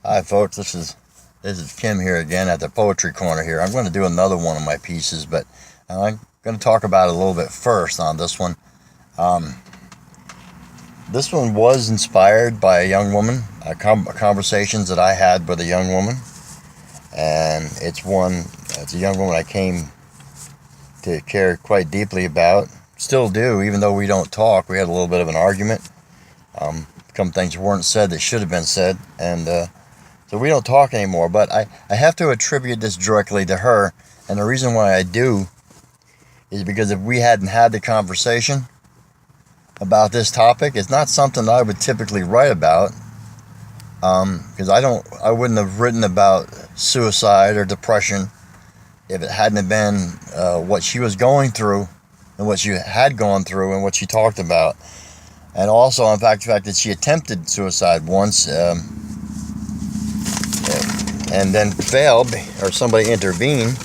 Hi, folks. This is Kim here again at the Poetry Corner here. I'm going to do another one of my pieces, but I'm going to talk about it a little bit first on this one. Um, this one was inspired by a young woman, conversations that I had with a young woman, and it's a young woman I came to care quite deeply about. Still do, even though we don't talk. We had a little bit of an argument. Some things weren't said that should have been said, and so we don't talk anymore, but I have to attribute this directly to her. And the reason why I do is because if we hadn't had the conversation about this topic, it's not something I would typically write about. Because I wouldn't have written about suicide or depression if it hadn't been what she was going through and what she had gone through and what she talked about. And also, in fact, the fact that she attempted suicide once, and then failed, or somebody intervened,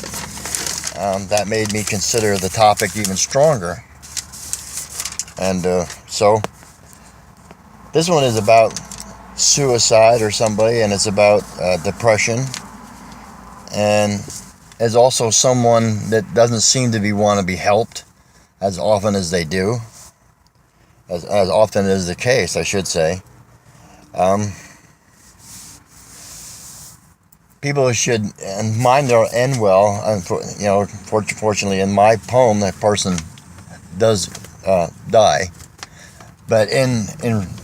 that made me consider the topic even stronger. And so this one is about suicide or somebody, and it's about depression, and is also someone that doesn't seem to want to be helped as often as they do, as often as the case, I should say. People should mind their end well. Fortunately, in my poem, that person does die. But in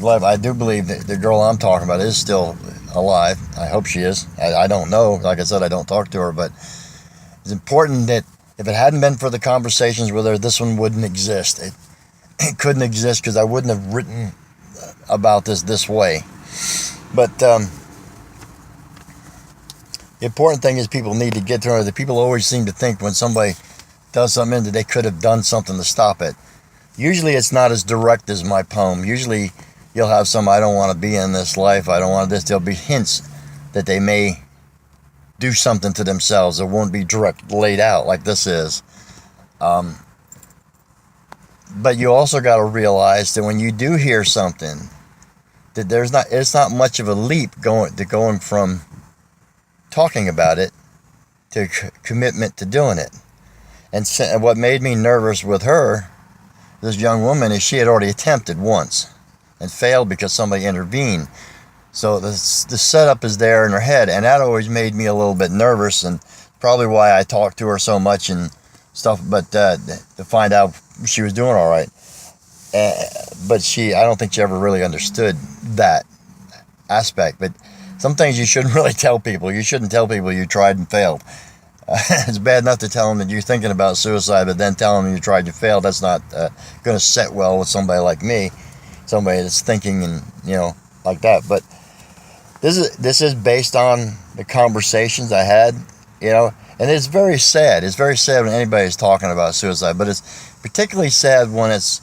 life, I do believe that the girl I'm talking about is still alive. I hope she is. I don't know. Like I said, I don't talk to her. But it's important that if it hadn't been for the conversations with her, this one wouldn't exist. It couldn't exist because I wouldn't have written about this way. But the important thing is people need to get to her. The people always seem to think when somebody does something that they could have done something to stop it. Usually it's not as direct as my poem. Usually you'll have some, I don't want to be in this life, I don't want this. There'll be hints that they may do something to themselves. It won't be direct laid out like this is. But you also got to realize that when you do hear something, that it's not much of a leap going from talking about it to commitment to doing it. And what made me nervous with her, this young woman, is she had already attempted once and failed because somebody intervened. So the setup is there in her head, and that always made me a little bit nervous, and probably why I talked to her so much and stuff, but to find out she was doing all right. But I don't think she ever really understood that aspect. But some things you shouldn't really tell people. You shouldn't tell people you tried and failed. It's bad enough to tell them that you're thinking about suicide, but then tell them you tried and failed. That's not going to set well with somebody like me, somebody that's thinking and like that. But this is based on the conversations I had, and it's very sad. It's very sad when anybody's talking about suicide, but it's particularly sad when it's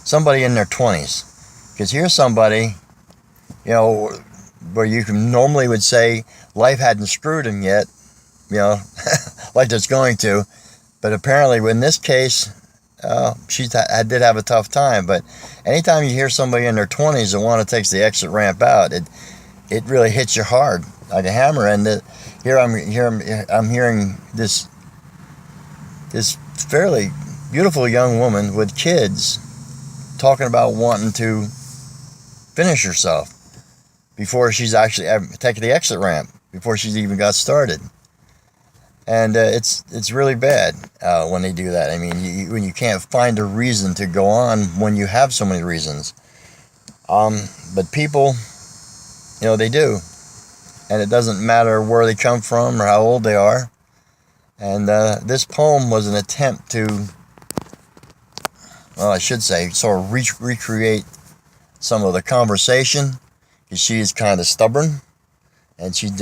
somebody in their 20s, because here's somebody, where you normally would say life hadn't screwed him yet, like it's going to. But apparently in this case, she did have a tough time. But anytime you hear somebody in their 20s that want to take the exit ramp out, it really hits you hard like a hammer. And here I'm hearing this fairly beautiful young woman with kids talking about wanting to finish herself before she's actually taken the exit ramp, before she's even got started. And it's really bad when they do that. I mean, when you can't find a reason to go on when you have so many reasons. But people, they do. And it doesn't matter where they come from or how old they are. And this poem was an attempt to, I should say, sort of recreate some of the conversation. Because she is kind of stubborn, and she she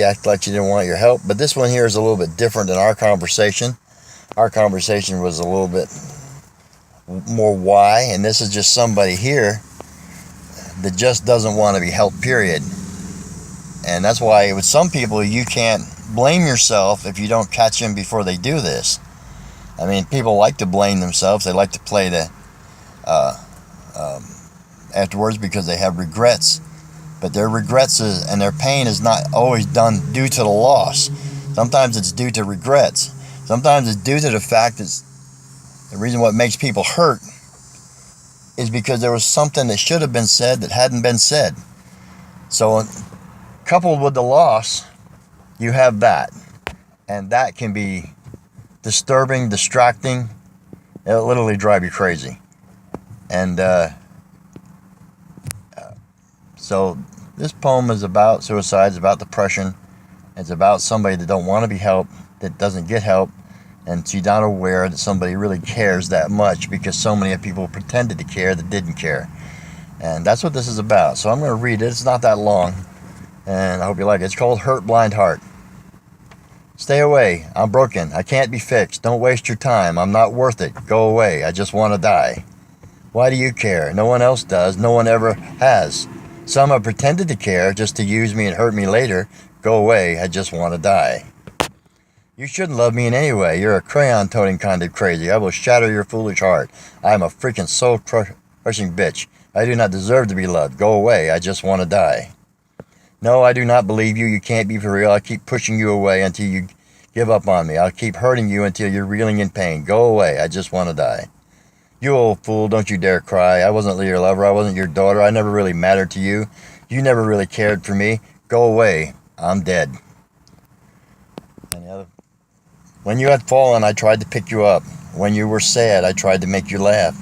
acted like she didn't want your help. But this one here is a little bit different than our conversation. Our conversation was a little bit more why, and this is just somebody here that just doesn't want to be helped, period. And that's why with some people you can't blame yourself if you don't catch them before they do this. I mean, people like to blame themselves. They like to play the afterwards because they have regrets. But their regrets and their pain is not always done due to the loss. Sometimes it's due to regrets. Sometimes it's due to the fact that the reason what makes people hurt is because there was something that should have been said that hadn't been said. So coupled with the loss, you have that. And that can be disturbing, distracting. It'll literally drive you crazy. And so this poem is about suicide, it's about depression, it's about somebody that don't want to be helped, that doesn't get help, and she's not aware that somebody really cares that much because so many people pretended to care that didn't care. And that's what this is about. So I'm going to read it. It's not that long, and I hope you like it. It's called Hurt Blind Heart. Stay away. I'm broken. I can't be fixed. Don't waste your time. I'm not worth it. Go away. I just want to die. Why do you care? No one else does. No one ever has. Some have pretended to care just to use me and hurt me later. Go away. I just want to die. You shouldn't love me in any way. You're a crayon-toting kind of crazy. I will shatter your foolish heart. I am a freaking soul-crushing bitch. I do not deserve to be loved. Go away. I just want to die. No, I do not believe you. You can't be for real. I keep pushing you away until you give up on me. I'll keep hurting you until you're reeling in pain. Go away. I just want to die. You old fool, don't you dare cry. I wasn't your lover. I wasn't your daughter. I never really mattered to you. You never really cared for me. Go away. I'm dead. When you had fallen, I tried to pick you up. When you were sad, I tried to make you laugh.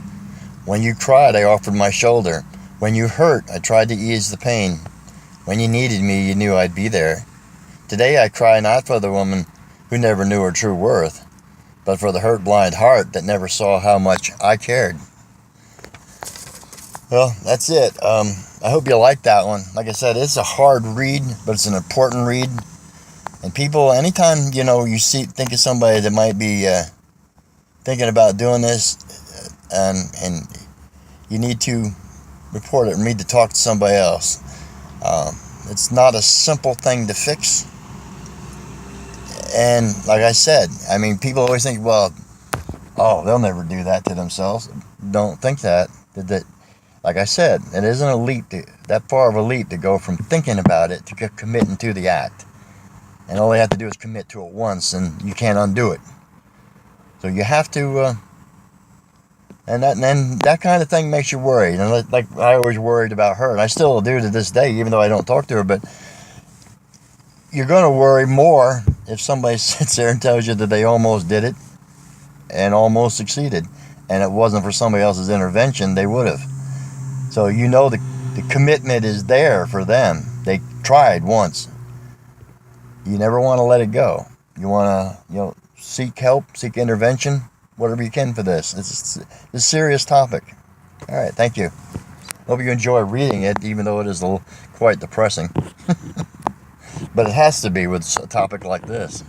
When you cried, I offered my shoulder. When you hurt, I tried to ease the pain. When you needed me, you knew I'd be there. Today I cry not for the woman who never knew her true worth, but for the hurt blind heart that never saw how much I cared. Well, that's it. I hope you like that one. Like I said, it's a hard read, but it's an important read. And people, anytime, you think of somebody that might be thinking about doing this, and you need to report it or need to talk to somebody else. It's not a simple thing to fix. And like I said, people always think, well, they'll never do that to themselves. Don't think that. Like I said, it isn't a leap, that far of a leap to go from thinking about it to committing to the act. And all they have to do is commit to it once, and you can't undo it. So you have to, and that kind of thing makes you worried. And like I always worried about her, and I still do to this day, even though I don't talk to her. But you're going to worry more if somebody sits there and tells you that they almost did it and almost succeeded, and it wasn't for somebody else's intervention, they would have. So the commitment is there for them. They tried once. You never want to let it go. You want to, seek help, seek intervention, whatever you can for this. It's a serious topic. All right, thank you. Hope you enjoy reading it, even though it is quite depressing. But it has to be with a topic like this.